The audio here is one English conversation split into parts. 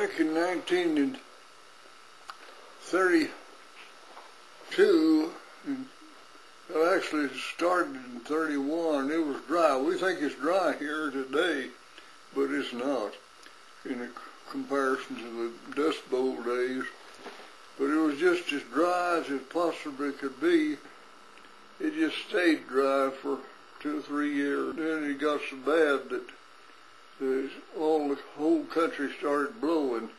back in 1932, it actually started in 31. It was dry. We think it's dry here today, but it's not in comparison to the Dust Bowl days. But it was just as dry as it possibly could be. It just stayed dry for 2 or 3 years. Then it got so bad that the whole country started blowing.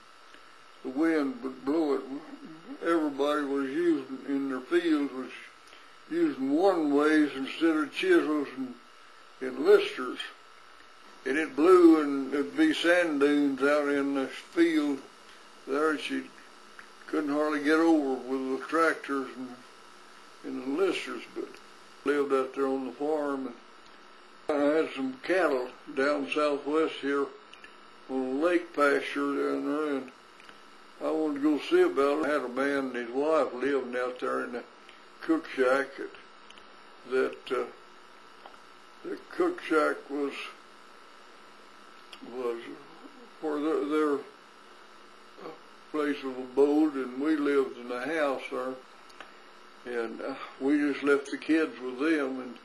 The wind would blow it. Everybody was using, in their fields, was using one ways instead of chisels and listers. And it blew, and there'd be sand dunes out in the field there that you couldn't hardly get over with the tractors and the listers. But lived out there on the farm, and I had some cattle down southwest here on a lake pasture down there, and I wanted to go see about it. I had a man and his wife living out there in the cook shack. The cook shack was for their place of abode, and we lived in the house there. And we just left the kids with them, and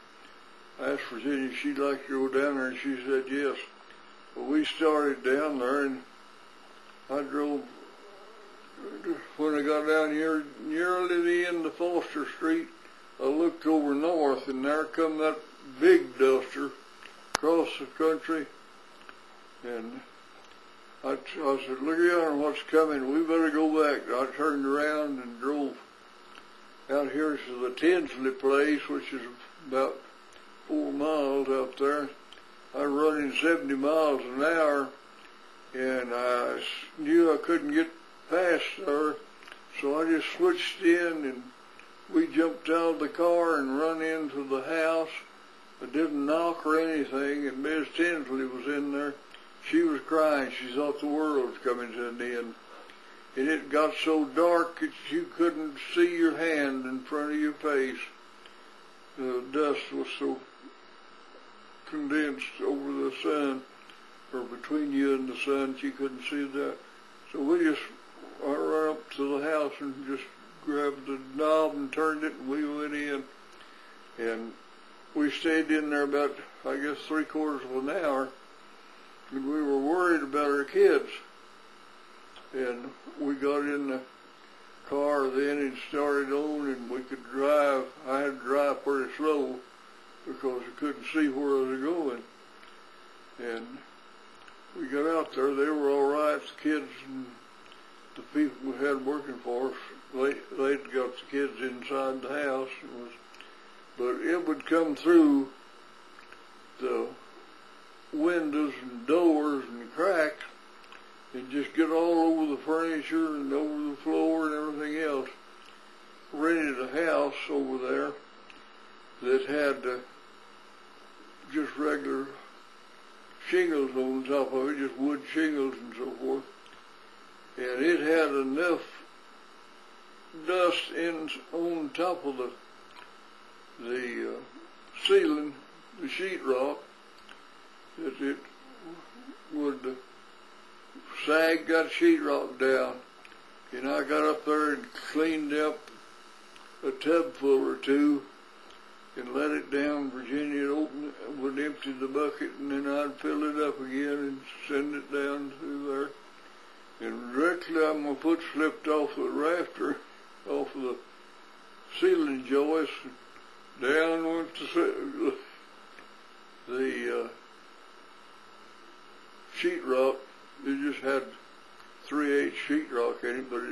I asked Virginia if she'd like to go down there, and she said yes. Well, we started down there, and I drove. When I got down here, nearly the end of Foster Street, I looked over north, and there come that big duster across the country. And I said, look yonder, what's coming? We better go back. I turned around and drove out here to the Tinsley place, which is about 4 miles out there. I was running 70 miles an hour, and I knew I couldn't get past there, so I just switched in, and we jumped out of the car and run into the house. I didn't knock or anything, and Miss Tinsley was in there. She was crying. She thought the world was coming to an end. And it got so dark that you couldn't see your hand in front of your face. The dust was so condensed over the sun, or between you and the sun, you couldn't see that. So I ran up to the house and just grabbed the knob and turned it, and we went in. And we stayed in there about, I guess, 3/4 of an hour, and we were worried about our kids. And we got in the car then and started on, and we could drive. I had to drive pretty slow because I couldn't see where I was going. And we got out there. They were all right, the kids and the people we had working for us. They'd got the kids inside the house. But it would come through the windows and doors and cracks and just get all over the furniture and over the floor and everything else. Rented a house over there that had just regular shingles on top of it, just wood shingles and so forth. And it had enough dust on top of the ceiling, the sheetrock, that it would sag that sheetrock down. And I got up there and cleaned up a tub full or two and let it down. Virginia would empty the bucket, and then I'd fill it up again and send it down through there. And directly my foot slipped off the rafter, off of the ceiling joist, down went the sheetrock. It just had 3/8 sheetrock in it, but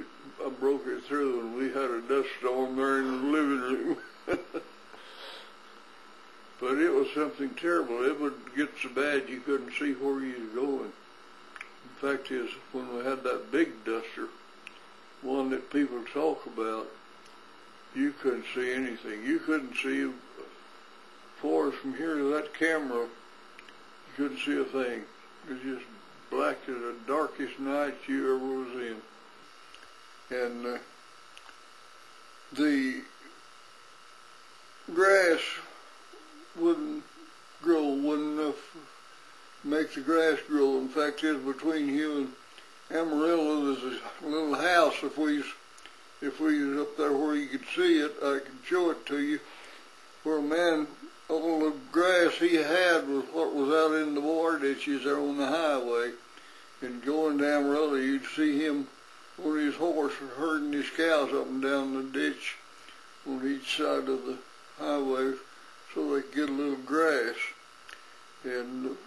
I broke it through, and we had a dust storm there in the living room. But it was something terrible. It would get so bad you couldn't see where you was going. The fact is, when we had that big duster, one that people talk about, you couldn't see anything. You couldn't see far as from here to that camera. You couldn't see a thing. It was just black as the darkest night you ever was in. And the grass wouldn't grow, wouldn't enough make the grass grow. In fact, it's between here Amarillo, there's a little house. If we was up there where you could see it, I could show it to you. Where a man, all the grass he had was what was out in the water ditches there on the highway. And going to Amarillo, you'd see him on his horse herding his cows up and down the ditch on each side of the highway so they could get a little grass. And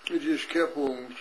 it just kept on